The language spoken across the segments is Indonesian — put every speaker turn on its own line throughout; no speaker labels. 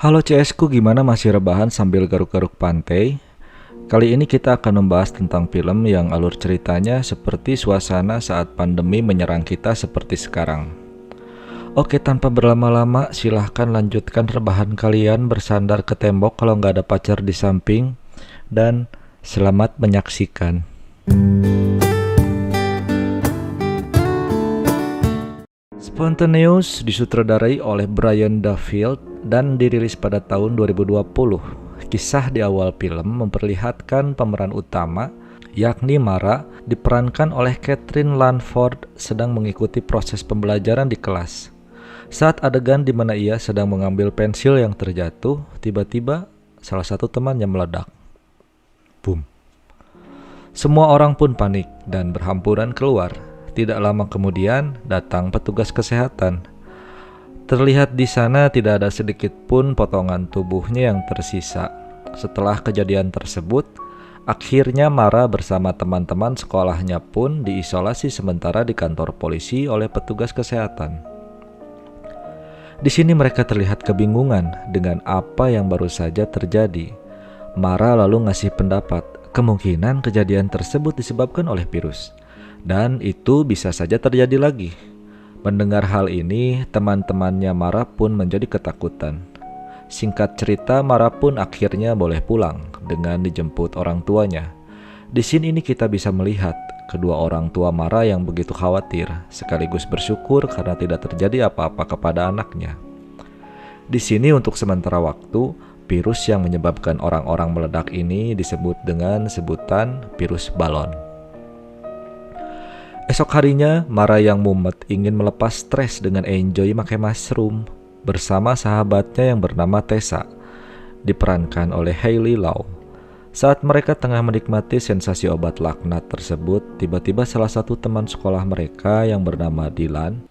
Halo CS ku, gimana, masih rebahan sambil garuk-garuk pantai? Kali ini kita akan membahas tentang film yang alur ceritanya seperti suasana saat pandemi menyerang kita seperti sekarang. Oke, tanpa berlama-lama, silahkan lanjutkan rebahan kalian bersandar ke tembok kalau nggak ada pacar di samping, dan selamat menyaksikan. Spontaneous disutradarai oleh Brian Duffield dan dirilis pada tahun 2020. Kisah di awal film memperlihatkan pemeran utama, yakni Mara, diperankan oleh Catherine Lanford sedang mengikuti proses pembelajaran di kelas. Saat adegan di mana ia sedang mengambil pensil yang terjatuh, tiba-tiba salah satu temannya meledak. Boom. Semua orang pun panik dan berhamburan keluar. Tidak lama kemudian datang petugas kesehatan. Terlihat di sana tidak ada sedikit pun potongan tubuhnya yang tersisa. Setelah kejadian tersebut, akhirnya Mara bersama teman-teman sekolahnya pun diisolasi sementara di kantor polisi oleh petugas kesehatan. Di sini mereka terlihat kebingungan dengan apa yang baru saja terjadi. Mara lalu ngasih pendapat, kemungkinan kejadian tersebut disebabkan oleh virus, dan itu bisa saja terjadi lagi. Mendengar hal ini, teman-temannya Mara pun menjadi ketakutan. Singkat cerita, Mara pun akhirnya boleh pulang dengan dijemput orang tuanya. Di sini ini kita bisa melihat kedua orang tua Mara yang begitu khawatir, sekaligus bersyukur karena tidak terjadi apa-apa kepada anaknya. Di sini untuk sementara waktu, virus yang menyebabkan orang-orang meledak ini disebut dengan sebutan virus balon. Esok harinya, Mara yang mumet ingin melepas stres dengan enjoy makan mushroom bersama sahabatnya yang bernama Tessa, diperankan oleh Hayley Law. Saat mereka tengah menikmati sensasi obat laknat tersebut, tiba-tiba salah satu teman sekolah mereka yang bernama Dylan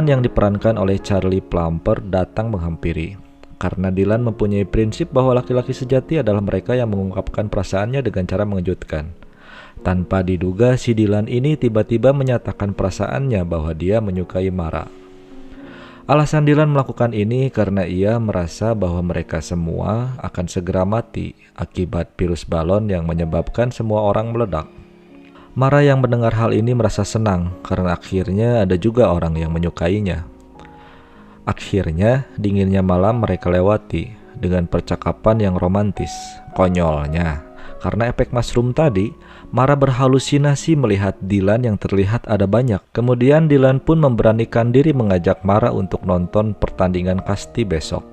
yang diperankan oleh Charlie Plumper datang menghampiri. Karena Dylan mempunyai prinsip bahwa laki-laki sejati adalah mereka yang mengungkapkan perasaannya dengan cara mengejutkan. Tanpa diduga, si Dylan ini tiba-tiba menyatakan perasaannya bahwa dia menyukai Mara. Alasan Dylan melakukan ini karena ia merasa bahwa mereka semua akan segera mati akibat virus balon yang menyebabkan semua orang meledak. Mara yang mendengar hal ini merasa senang karena akhirnya ada juga orang yang menyukainya. Akhirnya, dinginnya malam mereka lewati dengan percakapan yang romantis. Konyolnya, karena efek mushroom tadi, Mara berhalusinasi melihat Dylan yang terlihat ada banyak. Kemudian Dylan pun memberanikan diri mengajak Mara untuk nonton pertandingan kasti besok.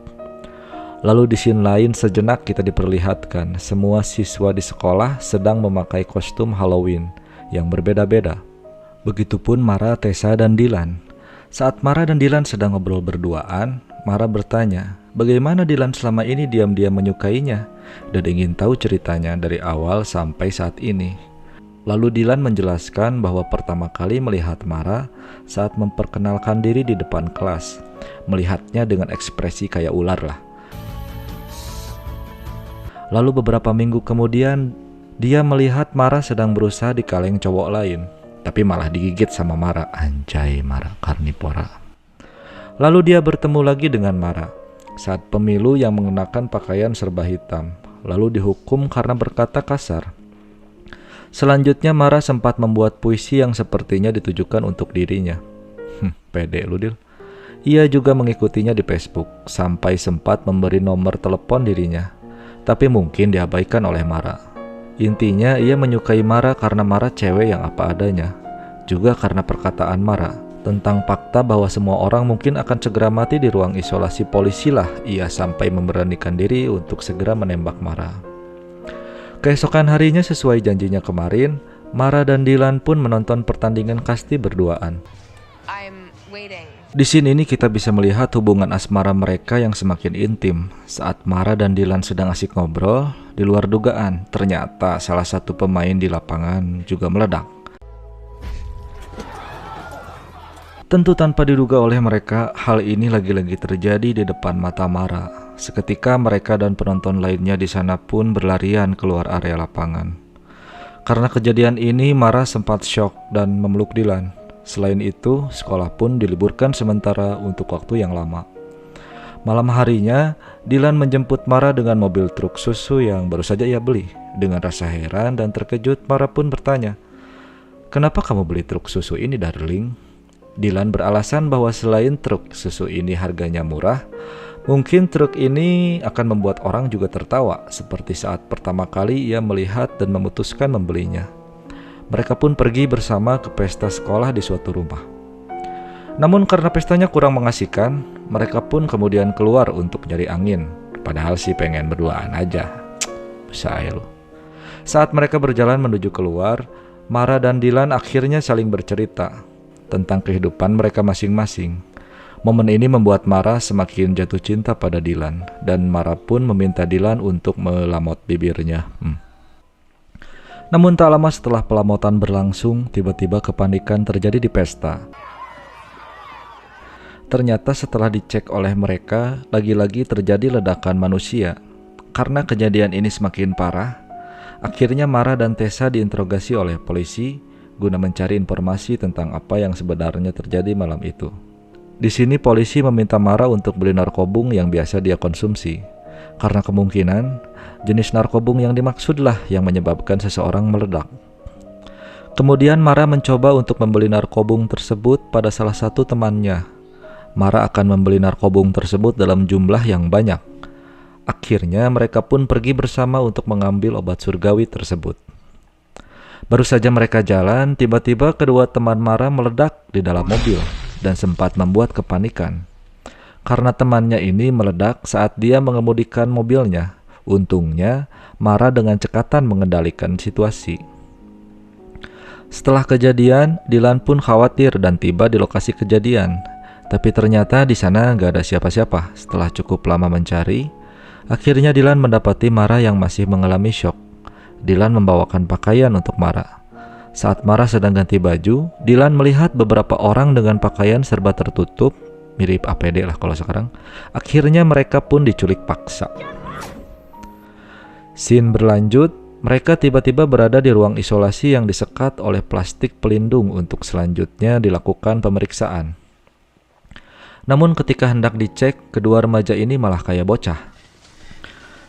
Lalu di scene lain sejenak kita diperlihatkan semua siswa di sekolah sedang memakai kostum Halloween yang berbeda-beda. Begitupun Mara, Tessa, dan Dylan. Saat Mara dan Dylan sedang ngobrol berduaan, Mara bertanya, bagaimana Dylan selama ini diam-diam menyukainya dan ingin tahu ceritanya dari awal sampai saat ini. Lalu Dylan menjelaskan bahwa pertama kali melihat Mara saat memperkenalkan diri di depan kelas, melihatnya dengan ekspresi kayak ular lah. Lalu beberapa minggu kemudian, dia melihat Mara sedang berusaha dikaleng cowok lain, tapi malah digigit sama Mara. Anjay, Mara karnivora. Lalu dia bertemu lagi dengan Mara saat pemilu yang mengenakan pakaian serba hitam, lalu dihukum karena berkata kasar. Selanjutnya Mara sempat membuat puisi yang sepertinya ditujukan untuk dirinya. Pede lu, Dil. Ia juga mengikutinya di Facebook, sampai sempat memberi nomor telepon dirinya, tapi mungkin diabaikan oleh Mara. Intinya ia menyukai Mara karena Mara cewek yang apa adanya, juga karena perkataan Mara tentang fakta bahwa semua orang mungkin akan segera mati di ruang isolasi polisi lah ia sampai memberanikan diri untuk segera menembak Mara. Keesokan harinya sesuai janjinya kemarin, Mara dan Dylan pun menonton pertandingan kasti berduaan. Di sini ini kita bisa melihat hubungan asmara mereka yang semakin intim. Saat Mara dan Dylan sedang asik ngobrol, di luar dugaan, ternyata salah satu pemain di lapangan juga meledak. Tentu tanpa diduga oleh mereka, hal ini lagi-lagi terjadi di depan mata Mara. Seketika mereka dan penonton lainnya di sana pun berlarian keluar area lapangan. Karena kejadian ini, Mara sempat syok dan memeluk Dylan. Selain itu, sekolah pun diliburkan sementara untuk waktu yang lama. Malam harinya, Dylan menjemput Mara dengan mobil truk susu yang baru saja ia beli. Dengan rasa heran dan terkejut, Mara pun bertanya, "Kenapa kamu beli truk susu ini, darling?" Dylan beralasan bahwa selain truk susu ini harganya murah, mungkin truk ini akan membuat orang juga tertawa, seperti saat pertama kali ia melihat dan memutuskan membelinya. Mereka pun pergi bersama ke pesta sekolah di suatu rumah. Namun karena pestanya kurang mengasihkan, mereka pun kemudian keluar untuk nyari angin. Padahal sih pengen berduaan aja. Saya loh. Saat mereka berjalan menuju keluar, Mara dan Dylan akhirnya saling bercerita tentang kehidupan mereka masing-masing. Momen ini membuat Mara semakin jatuh cinta pada Dylan, dan Mara pun meminta Dylan untuk melamot bibirnya. Namun tak lama setelah pelamotan berlangsung, tiba-tiba kepanikan terjadi di pesta. Ternyata setelah dicek oleh mereka, lagi-lagi terjadi ledakan manusia. Karena kejadian ini semakin parah, akhirnya Mara dan Tessa diinterogasi oleh polisi guna mencari informasi tentang apa yang sebenarnya terjadi malam itu. Di sini polisi meminta Mara untuk beli narkobung yang biasa dia konsumsi, karena kemungkinan jenis narkobung yang dimaksudlah yang menyebabkan seseorang meledak. Kemudian Mara mencoba untuk membeli narkobung tersebut pada salah satu temannya. Mara akan membeli narkobung tersebut dalam jumlah yang banyak. Akhirnya mereka pun pergi bersama untuk mengambil obat surgawi tersebut. Baru saja mereka jalan, tiba-tiba kedua teman Mara meledak di dalam mobil dan sempat membuat kepanikan. Karena temannya ini meledak saat dia mengemudikan mobilnya. Untungnya, Mara dengan cekatan mengendalikan situasi. Setelah kejadian, Dylan pun khawatir dan tiba di lokasi kejadian. Tapi ternyata di sana gak ada siapa-siapa. Setelah cukup lama mencari, akhirnya Dylan mendapati Mara yang masih mengalami syok. Dylan membawakan pakaian untuk Mara. Saat Mara sedang ganti baju, Dylan melihat beberapa orang dengan pakaian serba tertutup, mirip APD lah kalau sekarang. Akhirnya mereka pun diculik paksa. Scene berlanjut, mereka tiba-tiba berada di ruang isolasi yang disekat oleh plastik pelindung untuk selanjutnya dilakukan pemeriksaan. Namun ketika hendak dicek, kedua remaja ini malah kayak bocah.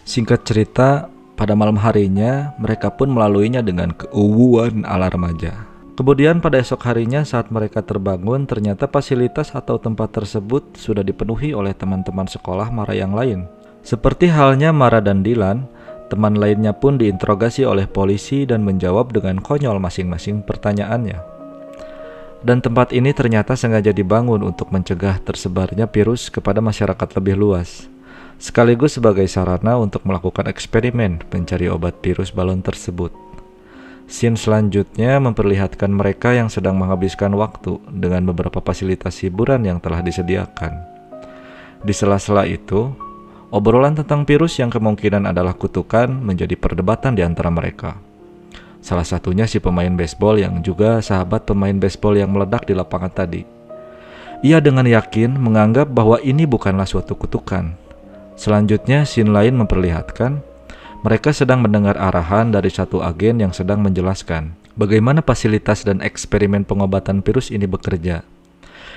Singkat cerita, pada malam harinya mereka pun melaluinya dengan keuuan ala remaja. Kemudian pada esok harinya saat mereka terbangun, ternyata fasilitas atau tempat tersebut sudah dipenuhi oleh teman-teman sekolah Mara yang lain. Seperti halnya Mara dan Dylan, teman lainnya pun diinterogasi oleh polisi dan menjawab dengan konyol masing-masing pertanyaannya. Dan tempat ini ternyata sengaja dibangun untuk mencegah tersebarnya virus kepada masyarakat lebih luas, sekaligus sebagai sarana untuk melakukan eksperimen mencari obat virus balon tersebut. Scene selanjutnya memperlihatkan mereka yang sedang menghabiskan waktu dengan beberapa fasilitas hiburan yang telah disediakan. Di sela-sela itu, obrolan tentang virus yang kemungkinan adalah kutukan menjadi perdebatan di antara mereka. Salah satunya si pemain baseball yang juga sahabat pemain baseball yang meledak di lapangan tadi. Ia dengan yakin menganggap bahwa ini bukanlah suatu kutukan. Selanjutnya, scene lain memperlihatkan mereka sedang mendengar arahan dari satu agen yang sedang menjelaskan bagaimana fasilitas dan eksperimen pengobatan virus ini bekerja.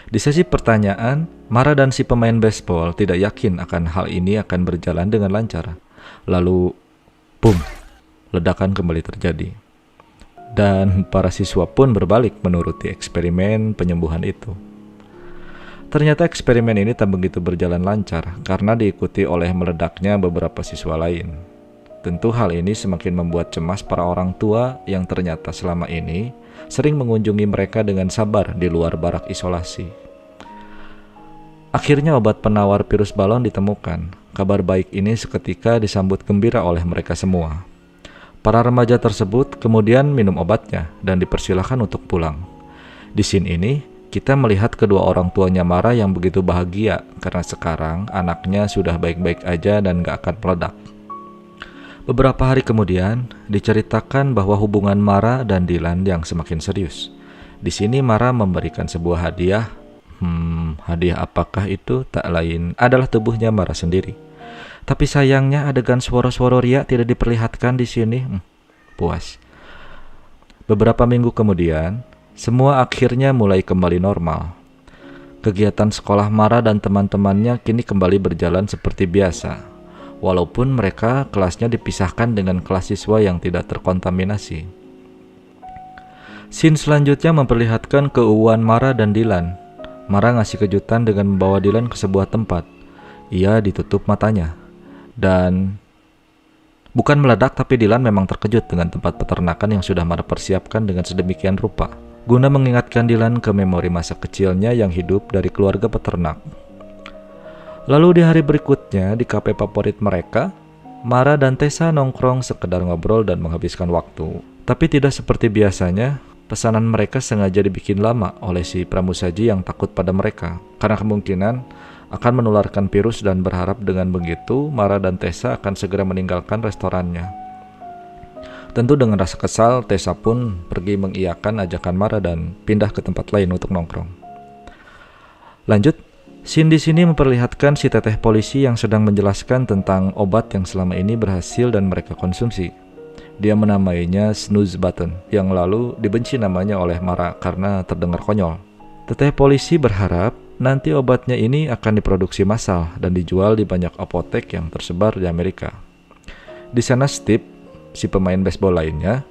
Di sesi pertanyaan, Mara dan si pemain baseball tidak yakin akan hal ini akan berjalan dengan lancar. Lalu, boom, ledakan kembali terjadi. Dan para siswa pun berbalik menuruti eksperimen penyembuhan itu. Ternyata eksperimen ini tak begitu berjalan lancar karena diikuti oleh meledaknya beberapa siswa lain. Tentu hal ini semakin membuat cemas para orang tua yang ternyata selama ini sering mengunjungi mereka dengan sabar di luar barak isolasi. Akhirnya obat penawar virus balon ditemukan. Kabar baik ini seketika disambut gembira oleh mereka semua. Para remaja tersebut kemudian minum obatnya dan dipersilakan untuk pulang. Di scene ini, kita melihat kedua orang tuanya Mara yang begitu bahagia karena sekarang anaknya sudah baik-baik aja dan gak akan meledak. Beberapa hari kemudian, diceritakan bahwa hubungan Mara dan Dylan yang semakin serius. Di sini Mara memberikan sebuah hadiah. Hadiah apakah itu? Tak lain adalah tubuhnya Mara sendiri. Tapi sayangnya adegan suara-suara ria tidak diperlihatkan di sini. Puas. Beberapa minggu kemudian, Semua akhirnya mulai kembali normal. Kegiatan sekolah Mara dan teman-temannya kini kembali berjalan seperti biasa, walaupun mereka kelasnya dipisahkan dengan kelas siswa yang tidak terkontaminasi. Scene selanjutnya memperlihatkan keuuan Mara dan Dylan. Mara ngasih kejutan dengan membawa Dylan ke sebuah tempat. Ia ditutup matanya. Dan bukan meledak, tapi Dylan memang terkejut dengan tempat peternakan yang sudah Mara persiapkan dengan sedemikian rupa, guna mengingatkan Dylan ke memori masa kecilnya yang hidup dari keluarga peternak. Lalu di hari berikutnya, di kafe favorit mereka, Mara dan Tessa nongkrong sekedar ngobrol dan menghabiskan waktu. Tapi tidak seperti biasanya, pesanan mereka sengaja dibikin lama oleh si pramusaji yang takut pada mereka, karena kemungkinan akan menularkan virus, dan berharap dengan begitu, Mara dan Tessa akan segera meninggalkan restorannya. Tentu dengan rasa kesal, Tessa pun pergi mengiyakan ajakan Mara dan pindah ke tempat lain untuk nongkrong. Lanjut, scene di sini memperlihatkan si teteh polisi yang sedang menjelaskan tentang obat yang selama ini berhasil dan mereka konsumsi. Dia menamainya snooze button, yang lalu dibenci namanya oleh Mara karena terdengar konyol. Teteh polisi berharap nanti obatnya ini akan diproduksi massal dan dijual di banyak apotek yang tersebar di Amerika. Di sana Steve, si pemain baseball lainnya,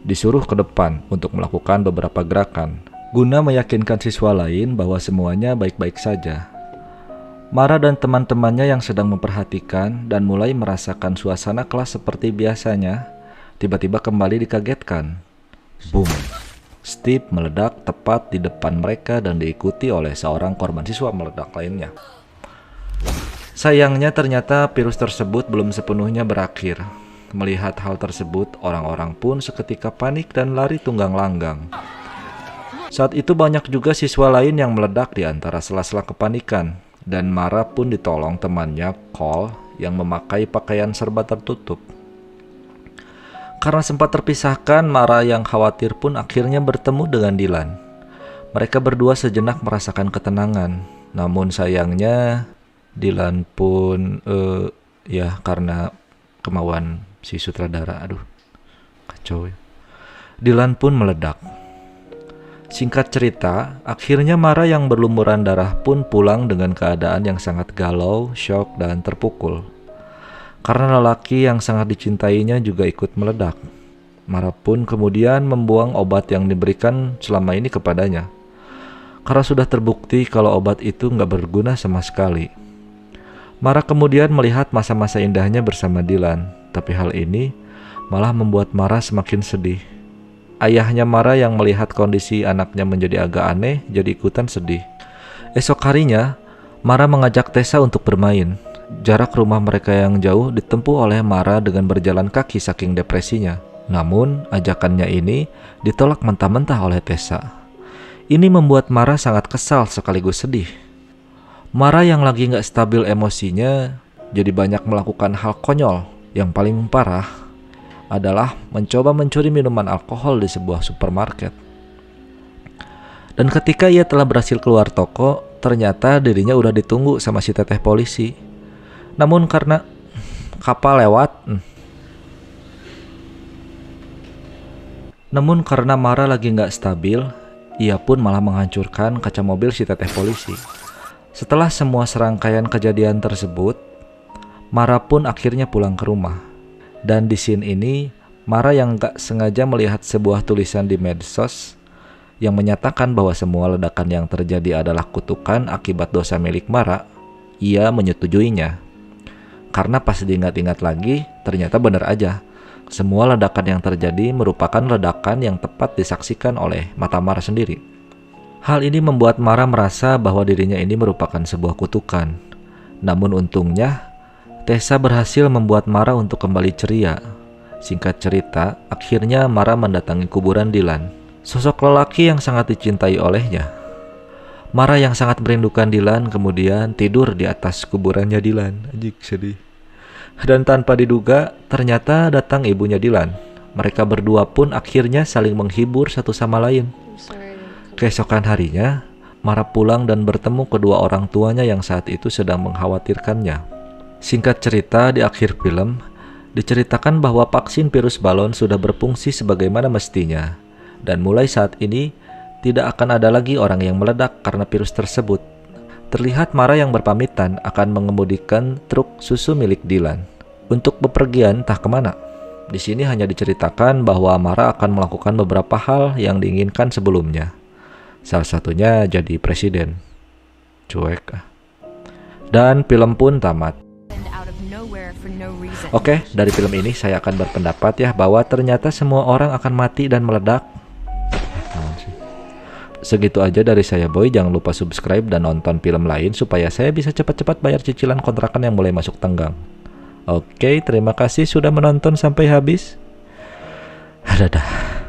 disuruh ke depan untuk melakukan beberapa gerakan, guna meyakinkan siswa lain bahwa semuanya baik-baik saja. Mara dan teman-temannya yang sedang memperhatikan dan mulai merasakan suasana kelas seperti biasanya, tiba-tiba kembali dikagetkan. Boom! Steve meledak tepat di depan mereka dan diikuti oleh seorang korban siswa meledak lainnya. Sayangnya ternyata virus tersebut belum sepenuhnya berakhir. Melihat hal tersebut, orang-orang pun seketika panik dan lari tunggang langgang. Saat itu banyak juga siswa lain yang meledak di antara sela-sela kepanikan, dan Mara pun ditolong temannya, Cole, yang memakai pakaian serba tertutup. Karena sempat terpisahkan, Mara yang khawatir pun akhirnya bertemu dengan Dylan. Mereka berdua sejenak merasakan ketenangan, namun sayangnya Dylan pun karena kemauan si sutradara, kacau ya, Dylan pun meledak. Singkat cerita, akhirnya Mara yang berlumuran darah pun pulang dengan keadaan yang sangat galau, syok, dan terpukul. Karena lelaki yang sangat dicintainya juga ikut meledak. Mara pun kemudian membuang obat yang diberikan selama ini kepadanya, karena sudah terbukti kalau obat itu nggak berguna sama sekali. Mara kemudian melihat masa-masa indahnya bersama Dylan, tapi hal ini malah membuat Mara semakin sedih. Ayahnya Mara yang melihat kondisi anaknya menjadi agak aneh, jadi ikutan sedih. Esok harinya, Mara mengajak Tessa untuk bermain. Jarak rumah mereka yang jauh ditempuh oleh Mara dengan berjalan kaki saking depresinya. Namun, ajakannya ini ditolak mentah-mentah oleh Tessa. Ini membuat Mara sangat kesal sekaligus sedih. Mara yang lagi gak stabil emosinya jadi banyak melakukan hal konyol. Yang paling parah adalah mencoba mencuri minuman alkohol di sebuah supermarket. Dan ketika ia telah berhasil keluar toko, ternyata dirinya udah ditunggu sama si teteh polisi. Namun karena kapal lewat, namun karena Mara lagi gak stabil, ia pun malah menghancurkan kaca mobil si teteh polisi. Setelah semua serangkaian kejadian tersebut, Mara pun akhirnya pulang ke rumah. Dan di scene ini, Mara yang gak sengaja melihat sebuah tulisan di medsos yang menyatakan bahwa semua ledakan yang terjadi adalah kutukan akibat dosa milik Mara. Ia menyetujuinya. Karena pas diingat-ingat lagi, ternyata benar aja. Semua ledakan yang terjadi merupakan ledakan yang tepat disaksikan oleh mata Mara sendiri. Hal ini membuat Mara merasa bahwa dirinya ini merupakan sebuah kutukan. Namun untungnya, Tessa berhasil membuat Mara untuk kembali ceria. Singkat cerita, akhirnya Mara mendatangi kuburan Dylan, sosok lelaki yang sangat dicintai olehnya. Mara yang sangat merindukan Dylan kemudian tidur di atas kuburannya Dylan. Anjing, sedih. Dan tanpa diduga, ternyata datang ibunya Dylan. Mereka berdua pun akhirnya saling menghibur satu sama lain. Keesokan harinya, Mara pulang dan bertemu kedua orang tuanya yang saat itu sedang mengkhawatirkannya. Singkat cerita, di akhir film, diceritakan bahwa vaksin virus balon sudah berfungsi sebagaimana mestinya. Dan mulai saat ini, Tidak akan ada lagi orang yang meledak karena virus tersebut. Terlihat Mara yang berpamitan akan mengemudikan truk susu milik Dylan untuk bepergian entah kemana. Di sini hanya diceritakan bahwa Mara akan melakukan beberapa hal yang diinginkan sebelumnya. Salah satunya jadi presiden. Cuek. Dan film pun tamat. Oke, dari film ini saya akan berpendapat ya bahwa ternyata semua orang akan mati dan meledak. Segitu aja dari saya Boy, jangan lupa subscribe dan nonton film lain supaya saya bisa cepat-cepat bayar cicilan kontrakan yang mulai masuk tenggang. Oke, terima kasih sudah menonton sampai habis. Dadah.